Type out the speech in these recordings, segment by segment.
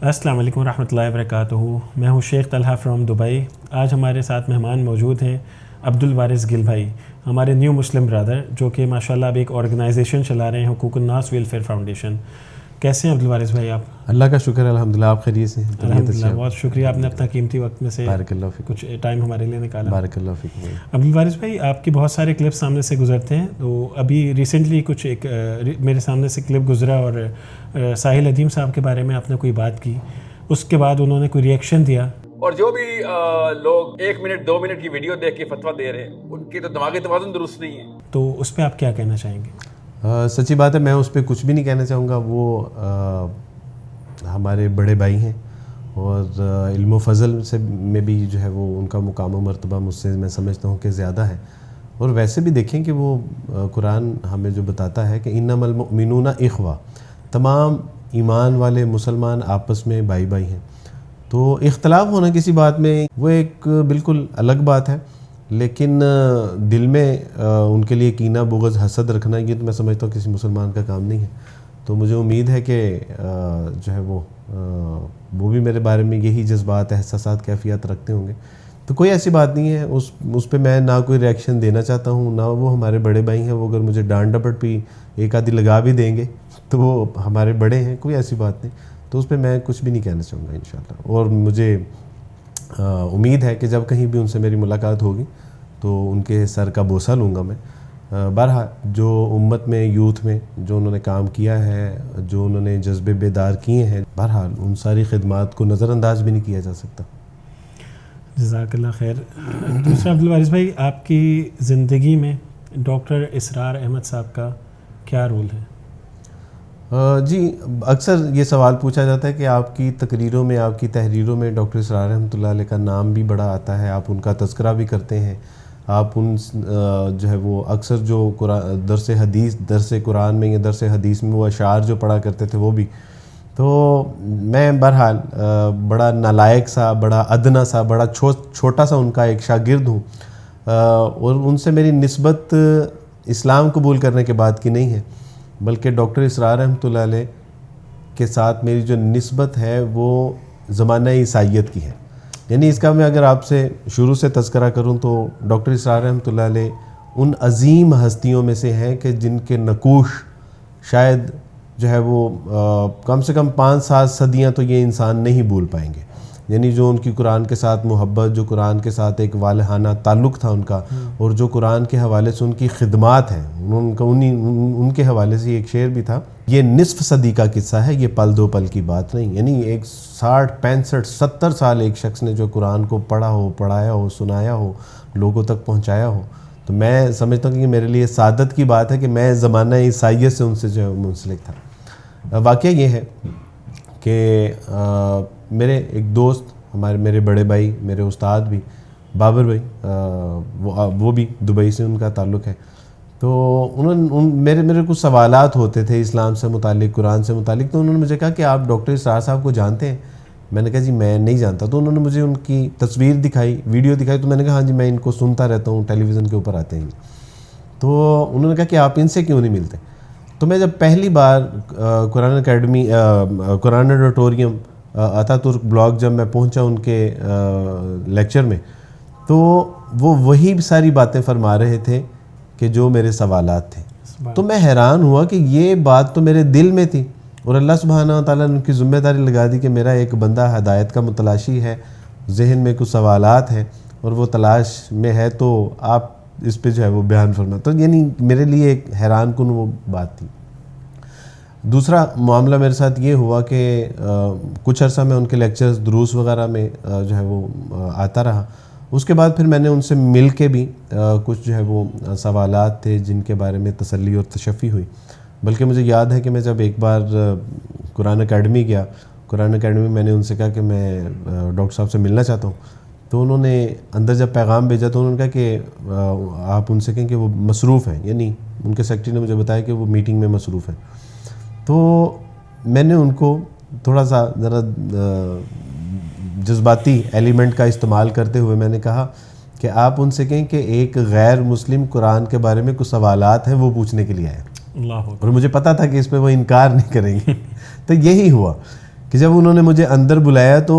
السلام علیکم ورحمۃ اللہ وبرکاتہ. میں ہوں شیخ طلحہ فرام دبئی. آج ہمارے ساتھ مہمان موجود ہیں عبدالوارث گل بھائی, ہمارے نیو مسلم برادر, جو کہ ماشاءاللہ اب ایک آرگنائزیشن چلا رہے ہیں, حقوق الناس ویلفیئر فاؤنڈیشن. کیسے ہیں عبدالوارث بھائی آپ؟ اللہ کا شکر ہے, الحمدللہ. آپ خیریت سے ہیں؟ الحمدللہ, بہت شکریہ, آپ نے اپنا قیمتی وقت میں سے بارک اللہ فیکم. کچھ ٹائم ہمارے لیے نکالا. بارک اللہ فیکم. عبدالوارث بھائی, آپ کی بہت سارے کلپس سامنے سے گزرتے ہیں, تو ابھی ریسنٹلی کچھ ایک میرے سامنے سے کلپ گزرا اور ساحل ادیم صاحب کے بارے میں آپ نے کوئی بات کی, اس کے بعد انہوں نے کوئی ریئیکشن دیا, اور جو بھی لوگ 1 منٹ 2 منٹ کی ویڈیو دیکھ کے فتویٰ دے رہے ہیں, ان کی تو دماغی توازن درست نہیں ہے. تو اس پہ آپ کیا کہنا چاہیں گے؟ سچی بات ہے, میں اس پہ کچھ بھی نہیں کہنا چاہوں گا. وہ ہمارے بڑے بھائی ہیں, اور علم و فضل سے میں بھی جو ہے وہ ان کا مقام و مرتبہ مجھ سے میں سمجھتا ہوں کہ زیادہ ہے. اور ویسے بھی دیکھیں کہ وہ قرآن ہمیں جو بتاتا ہے کہ انما المؤمنون اخوہ, تمام ایمان والے مسلمان آپس میں بھائی بھائی ہیں. تو اختلاف ہونا کسی بات میں وہ ایک بالکل الگ بات ہے, لیکن دل میں ان کے لیے کینہ بغض حسد رکھنا, یہ تو میں سمجھتا ہوں کسی مسلمان کا کام نہیں ہے. تو مجھے امید ہے کہ جو ہے وہ بھی میرے بارے میں یہی جذبات احساسات کیفیات رکھتے ہوں گے. تو کوئی ایسی بات نہیں ہے, اس پہ میں نہ کوئی ریئیکشن دینا چاہتا ہوں, نہ وہ ہمارے بڑے بھائی ہیں. وہ اگر مجھے ڈانٹ ڈپٹ بھی ایک آدھی لگا بھی دیں گے تو وہ ہمارے بڑے ہیں, کوئی ایسی بات نہیں. تو اس پہ میں کچھ بھی نہیں کہنا چاہوں گا انشاءاللہ. اور مجھے امید ہے کہ جب کہیں بھی ان سے میری ملاقات ہوگی تو ان کے سر کا بوسہ لوں گا میں. بہرحال جو امت میں, یوتھ میں جو انہوں نے کام کیا ہے, جو انہوں نے جذبے بیدار کیے ہیں, بہرحال ان ساری خدمات کو نظر انداز بھی نہیں کیا جا سکتا. جزاک اللہ خیر. دوسرا عبدالوارث بھائی, آپ کی زندگی میں ڈاکٹر اسرار احمد صاحب کا کیا رول ہے؟ جی, اکثر یہ سوال پوچھا جاتا ہے کہ آپ کی تقریروں میں, آپ کی تحریروں میں ڈاکٹر اسرار رحمۃ اللہ علیہ کا نام بھی بڑا آتا ہے, آپ ان کا تذکرہ بھی کرتے ہیں, آپ ان جو ہے وہ اکثر جو درس قرآن میں یا درس حدیث میں وہ اشعار جو پڑھا کرتے تھے وہ بھی. تو میں بہرحال بڑا نالائق سا, بڑا ادنا سا, بڑا چھوٹا سا ان کا ایک شاگرد ہوں, اور ان سے میری نسبت اسلام قبول کرنے کے بعد کی نہیں ہے, بلکہ ڈاکٹر اسرار رحمۃ اللہ علیہ کے ساتھ میری جو نسبت ہے وہ زمانہ عیسائیت کی ہے. یعنی اس کا میں اگر آپ سے شروع سے تذکرہ کروں تو ڈاکٹر اسرار رحمۃ اللہ علیہ ان عظیم ہستیوں میں سے ہیں کہ جن کے نقوش شاید جو ہے وہ کم سے کم 5-7 صدیاں تو یہ انسان نہیں بھول پائیں گے. یعنی جو ان کی قرآن کے ساتھ محبت, جو قرآن کے ساتھ ایک والہانہ تعلق تھا ان کا, اور جو قرآن کے حوالے سے ان کی خدمات ہیں, ان کے حوالے سے ایک شعر بھی تھا, یہ نصف صدی کا قصہ ہے, یہ پل دو پل کی بات نہیں. یعنی ایک 60 65 70 سال ایک شخص نے جو قرآن کو پڑھا ہو, پڑھایا ہو, سنایا ہو, لوگوں تک پہنچایا ہو. تو میں سمجھتا ہوں کہ میرے لیے سعادت کی بات ہے کہ میں زمانہ عیسائیت سے ان سے جو ہے منسلک تھا. واقعہ یہ ہے کہ میرے ایک دوست, میرے بڑے بھائی, میرے استاد بھی بابر بھائی, وہ بھی دبئی سے ان کا تعلق ہے. تو میرے کچھ سوالات ہوتے تھے اسلام سے متعلق, قرآن سے متعلق. تو انہوں نے مجھے کہا کہ آپ ڈاکٹر اسرار صاحب کو جانتے ہیں؟ میں نے کہا جی میں نہیں جانتا. تو انہوں نے مجھے ان کی تصویر دکھائی, ویڈیو دکھائی. تو میں نے کہا ہاں جی میں ان کو سنتا رہتا ہوں, ٹیلی ویژن کے اوپر آتے ہیں. تو انہوں نے کہا کہ آپ ان سے کیوں نہیں ملتے؟ تو میں جب پہلی بار قرآن آڈیٹوریم آتا ترک بلاک جب میں پہنچا ان کے لیکچر میں, تو وہ وہی ساری باتیں فرما رہے تھے کہ جو میرے سوالات تھے. تو میں حیران ہوا کہ یہ بات تو میرے دل میں تھی, اور اللہ سبحانہ و تعالیٰ نے ان کی ذمہ داری لگا دی کہ میرا ایک بندہ ہدایت کا متلاشی ہے, ذہن میں کچھ سوالات ہیں اور وہ تلاش میں ہے, تو آپ اس پہ جو ہے وہ بیان فرما. تو یعنی میرے لیے ایک حیران کن وہ بات تھی. دوسرا معاملہ میرے ساتھ یہ ہوا کہ کچھ عرصہ میں ان کے لیکچرز دروس وغیرہ میں جو ہے وہ آتا رہا. اس کے بعد پھر میں نے ان سے مل کے بھی کچھ جو ہے وہ سوالات تھے جن کے بارے میں تسلی اور تشفی ہوئی. بلکہ مجھے یاد ہے کہ میں جب ایک بار قرآن اکیڈمی گیا, قرآن اکیڈمی میں نے ان سے کہا کہ میں ڈاکٹر صاحب سے ملنا چاہتا ہوں. تو انہوں نے اندر جب پیغام بھیجا تو انہوں نے کہا کہ آپ ان سے کہیں کہ وہ مصروف ہیں. یعنی ان کے سیکرٹری نے مجھے بتایا کہ وہ میٹنگ میں مصروف ہیں. تو میں نے ان کو تھوڑا سا ذرا جذباتی ایلیمنٹ کا استعمال کرتے ہوئے میں نے کہا کہ آپ ان سے کہیں کہ ایک غیر مسلم قرآن کے بارے میں کچھ سوالات ہیں وہ پوچھنے کے لیے آئے. اور مجھے پتا تھا کہ اس پہ وہ انکار نہیں کریں گے. تو یہی ہوا کہ جب انہوں نے مجھے اندر بلایا تو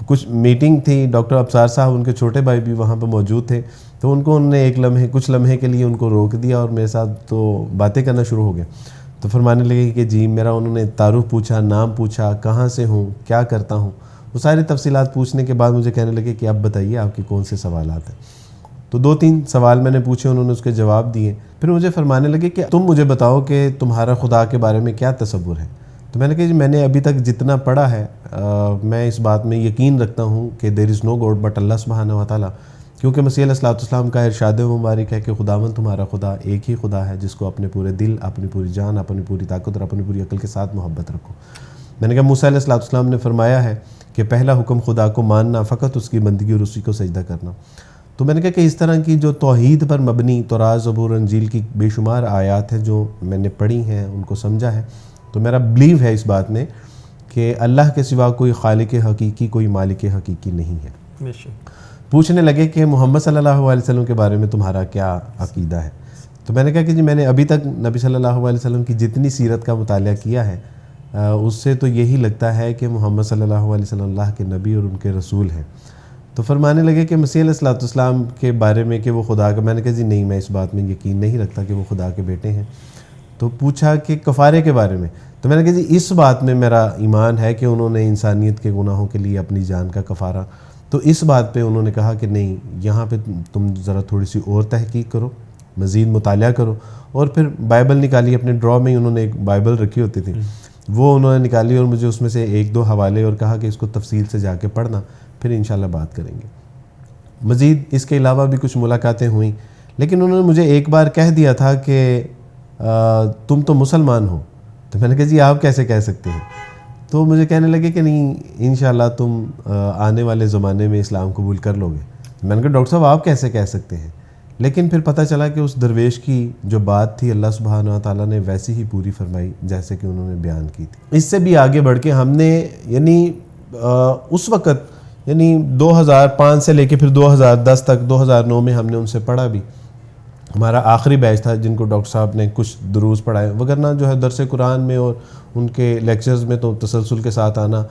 کچھ میٹنگ تھی، ڈاکٹر ابصار صاحب ان کے چھوٹے بھائی بھی وہاں پہ موجود تھے، تو انہوں نے کچھ لمحے کے لیے ان کو روک دیا اور میرے ساتھ تو باتیں کرنا شروع ہو گئے. تو فرمانے لگے کہ جی میرا، انہوں نے تعارف پوچھا، نام پوچھا، کہاں سے ہوں، کیا کرتا ہوں، وہ ساری تفصیلات پوچھنے کے بعد مجھے کہنے لگے کہ اب بتائیے آپ کے کون سے سوالات ہیں. تو 2-3 سوال میں نے پوچھے، انہوں نے اس کے جواب دیے. پھر مجھے فرمانے لگے کہ تم مجھے بتاؤ کہ تمہارا خدا کے بارے میں کیا تصور ہے. تو میں نے کہا جی میں نے ابھی تک جتنا پڑھا ہے میں اس بات میں یقین رکھتا ہوں کہ دیر از نو گاڈ بٹ اللہ سبحانہ و تعالیٰ، کیونکہ مسیح علیہ السلام کا ارشاد مبارک ہے کہ خداوند تمہارا خدا ایک ہی خدا ہے جس کو اپنے پورے دل، اپنی پوری جان، اپنی پوری طاقت اور اپنی پوری عقل کے ساتھ محبت رکھو. میں نے کہا موسیٰ علیہ السلام نے فرمایا ہے کہ پہلا حکم خدا کو ماننا، فقط اس کی بندگی اور اسی کو سجدہ کرنا. تو میں نے کہا کہ اس طرح کی جو توحید پر مبنی تورات، زبور، انجیل کی بے شمار آیات ہیں جو میں نے پڑھی ہیں، ان کو سمجھا ہے، تو میرا بلیو ہے اس بات میں کہ اللہ کے سوا کوئی خالق حقیقی، کوئی مالک حقیقی نہیں ہے. پوچھنے لگے کہ محمد صلی اللہ علیہ وسلم کے بارے میں تمہارا کیا عقیدہ ہے. تو میں نے کہا کہ جی میں نے ابھی تک نبی صلی اللہ علیہ وسلم کی جتنی سیرت کا مطالعہ کیا ہے اس سے تو یہی لگتا ہے کہ محمد صلی اللہ علیہ وسلم اللہ کے نبی اور ان کے رسول ہیں. تو فرمانے لگے کہ مسیح علیہ السلام کے بارے میں کہ وہ خدا کا، میں نے کہا جی نہیں، میں اس بات میں یقین نہیں رکھتا کہ وہ خدا کے بیٹے ہیں. تو پوچھا کہ کفارے کے بارے میں، تو میں نے کہا جی اس بات میں میرا ایمان ہے کہ انہوں نے انسانیت کے گناہوں کے لیے اپنی جان کا کفارہ. تو اس بات پہ انہوں نے کہا کہ نہیں، یہاں پہ تم ذرا تھوڑی سی اور تحقیق کرو، مزید مطالعہ کرو. اور پھر بائبل نکالی، اپنے ڈرا میں انہوں نے ایک بائبل رکھی ہوتی تھی، وہ انہوں نے نکالی اور مجھے اس میں سے 1-2 حوالے اور کہا کہ اس کو تفصیل سے جا کے پڑھنا، پھر انشاءاللہ بات کریں گے. مزید اس کے علاوہ بھی کچھ ملاقاتیں ہوئیں، لیکن انہوں نے مجھے ایک بار کہہ دیا تھا کہ تم تو مسلمان ہو. تو میں نے کہا جی آپ کیسے کہہ سکتے ہیں. تو مجھے کہنے لگے کہ نہیں، انشاءاللہ تم آنے والے زمانے میں اسلام قبول کر لو گے. میں نے کہا ڈاکٹر صاحب آپ کیسے کہہ سکتے ہیں. لیکن پھر پتہ چلا کہ اس درویش کی جو بات تھی اللہ سبحانہ و تعالیٰ نے ویسی ہی پوری فرمائی جیسے کہ انہوں نے بیان کی تھی. اس سے بھی آگے بڑھ کے ہم نے اس وقت 2005 سے لے کے پھر 2010 تک، 2009 میں ہم نے ان سے پڑھا بھی. ہمارا آخری بیچ تھا جن کو ڈاکٹر صاحب نے کچھ دروس پڑھائے، وگرنہ جو ہے درس قرآن میں اور ان کے لیکچرز میں تو تسلسل کے ساتھ آنا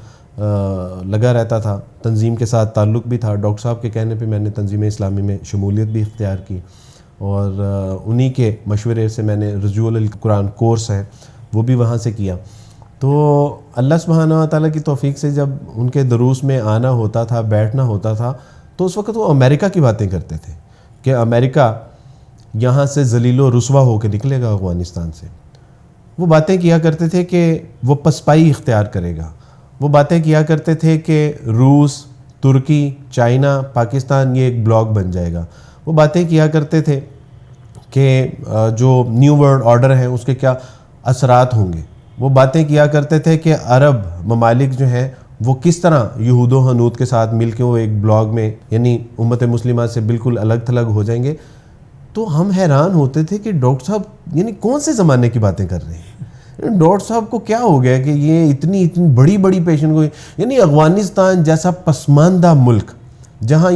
لگا رہتا تھا. تنظیم کے ساتھ تعلق بھی تھا. ڈاکٹر صاحب کے کہنے پہ میں نے تنظیم اسلامی میں شمولیت بھی اختیار کی اور انہی کے مشورے سے میں نے رجوع القرآن کورس ہے وہ بھی وہاں سے کیا. تو اللہ سبحانہ و تعالیٰ کی توفیق سے جب ان کے دروس میں آنا ہوتا تھا، بیٹھنا ہوتا تھا، تو اس وقت وہ امریکہ کی باتیں کرتے تھے کہ امریکہ یہاں سے ذلیل و رسوا ہو کے نکلے گا افغانستان سے. وہ باتیں کیا کرتے تھے کہ وہ پسپائی اختیار کرے گا. وہ باتیں کیا کرتے تھے کہ روس، ترکی، چائنا، پاکستان یہ ایک بلاک بن جائے گا. وہ باتیں کیا کرتے تھے کہ جو نیو ورلڈ آرڈر ہے اس کے کیا اثرات ہوں گے. وہ باتیں کیا کرتے تھے کہ عرب ممالک جو ہیں وہ کس طرح یہود و حنود کے ساتھ مل کے وہ ایک بلاک میں یعنی امت مسلمہ سے بالکل الگ تھلگ ہو جائیں گے. تو ہم حیران ہوتے تھے کہ ڈاکٹر صاحب کون سے زمانے کی باتیں کر رہے ہیں. ڈاکٹر صاحب کو کیا ہو گیا کہ یہ اتنی بڑی بڑی پیشن گوئی، افغانستان جیسا پسماندہ ملک جہاں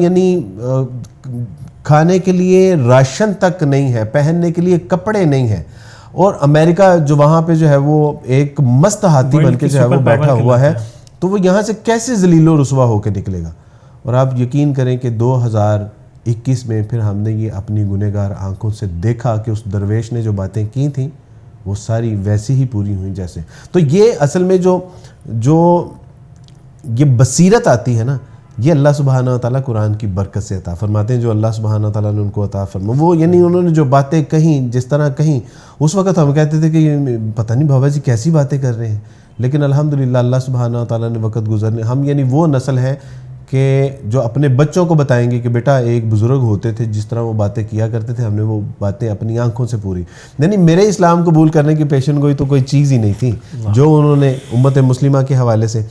کھانے کے لیے راشن تک نہیں ہے، پہننے کے لیے کپڑے نہیں ہیں، اور امریکہ جو وہاں پہ جو ہے وہ ایک مست ہاتھی بن کے جو ہے وہ بیٹھا ہوا ہے، تو وہ یہاں سے کیسے ذلیل و رسوا ہو کے نکلے گا. اور آپ یقین کریں کہ 2021 میں پھر ہم نے یہ اپنی گنہگار آنکھوں سے دیکھا کہ اس درویش نے جو باتیں کی تھیں وہ ساری ویسی ہی پوری ہوئیں جیسے. تو یہ اصل میں جو یہ بصیرت آتی ہے نا، یہ اللہ سبحانہ و تعالیٰ قرآن کی برکت سے عطا فرماتے ہیں. جو اللہ سبحانہ و تعالیٰ نے ان کو عطا فرمایا وہ انہوں نے جو باتیں کہیں، جس طرح کہیں، اس وقت ہم کہتے تھے کہ پتہ نہیں بابا جی کیسی باتیں کر رہے ہیں. لیکن الحمدللہ اللہ سبحانہ و تعالیٰ نے وقت گزرنے، ہم وہ نسل ہے کہ جو اپنے بچوں کو بتائیں گے کہ بیٹا ایک بزرگ ہوتے تھے جس طرح وہ باتیں کیا کرتے تھے، ہم نے وہ باتیں اپنی آنکھوں سے پوری. میرے اسلام قبول کرنے کی پیشن گوئی تو کوئی چیز ہی نہیں تھی جو انہوں نے امت مسلمہ کے حوالے سے.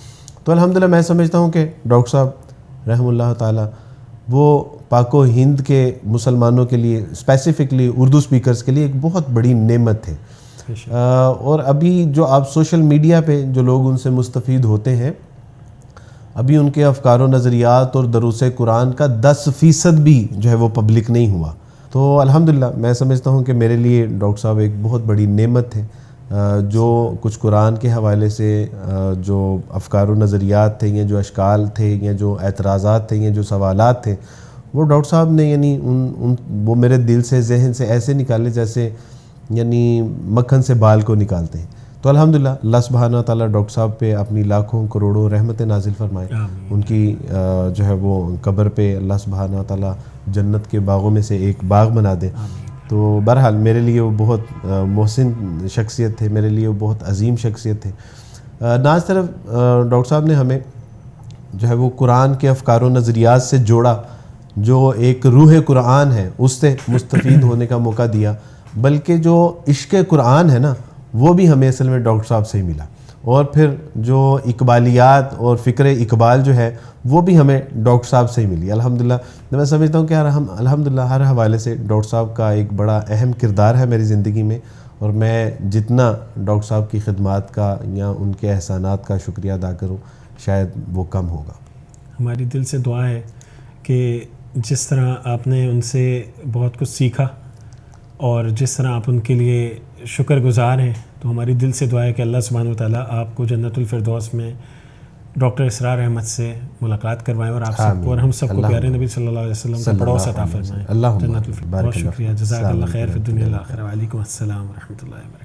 تو الحمدللہ میں سمجھتا ہوں کہ ڈاکٹر صاحب رحم اللہ تعالیٰ وہ پاک و ہند کے مسلمانوں کے لیے، اسپیسیفکلی اردو سپیکرز کے لیے ایک بہت بڑی نعمت تھے. اور ابھی جو آپ سوشل میڈیا پہ جو لوگ ان سے مستفید ہوتے ہیں، ابھی ان کے افکار و نظریات اور دروس قرآن کا 10% بھی جو ہے وہ پبلک نہیں ہوا. تو الحمدللہ میں سمجھتا ہوں کہ میرے لیے ڈاکٹر صاحب ایک بہت بڑی نعمت ہے جو کچھ قرآن کے حوالے سے جو افکار و نظریات تھے یا جو اشکال تھے یا جو اعتراضات تھے یا جو سوالات تھے وہ ڈاکٹر صاحب نے یعنی وہ میرے دل سے ذہن سے ایسے نکالے جیسے یعنی مکھن سے بال کو نکالتے ہیں. تو الحمدللہ اللہ سبحانہ تعالیٰ ڈاکٹر صاحب پہ اپنی لاکھوں کروڑوں رحمتیں نازل فرمائے. ان کی جو ہے وہ قبر پہ اللہ سبحانہ تعالیٰ جنت کے باغوں میں سے ایک باغ بنا دے. تو بہرحال میرے لیے وہ بہت محسن شخصیت تھے, میرے لیے وہ بہت عظیم شخصیت تھے. ناز طرف ڈاکٹر صاحب نے ہمیں جو ہے وہ قرآن کے افکار و نظریات سے جوڑا, جو ایک روح قرآن ہے اس سے مستفید ہونے کا موقع دیا, بلکہ جو عشق قرآن ہے نا وہ بھی ہمیں اصل میں ڈاکٹر صاحب سے ہی ملا. اور پھر جو اقبالیات اور فکر اقبال جو ہے وہ بھی ہمیں ڈاکٹر صاحب سے ہی ملی. الحمدللہ میں سمجھتا ہوں کہ ہم الحمدللہ ہر حوالے سے ڈاکٹر صاحب کا ایک بڑا اہم کردار ہے میری زندگی میں, اور میں جتنا ڈاکٹر صاحب کی خدمات کا یا ان کے احسانات کا شکریہ ادا کروں شاید وہ کم ہوگا. ہماری دل سے دعا ہے کہ جس طرح آپ نے ان سے بہت کچھ سیکھا اور جس طرح آپ ان کے لیے شکر گزار ہیں, تو ہماری دل سے دعا ہے کہ اللہ سبحانہ وتعالیٰ آپ کو جنت الفردوس میں ڈاکٹر اسرار احمد سے ملاقات کروائیں اور آپ سب کو اور ہم سب کو پیارے نبی صلی اللہ علیہ وسلم کا پڑوس عطا فرمائیں. جنت الفردوس. بہت شکریہ, جزاک اللہ خیر فی الدنیا والآخرہ. وعلیکم السلام ورحمۃ اللہ وبرکاتہ.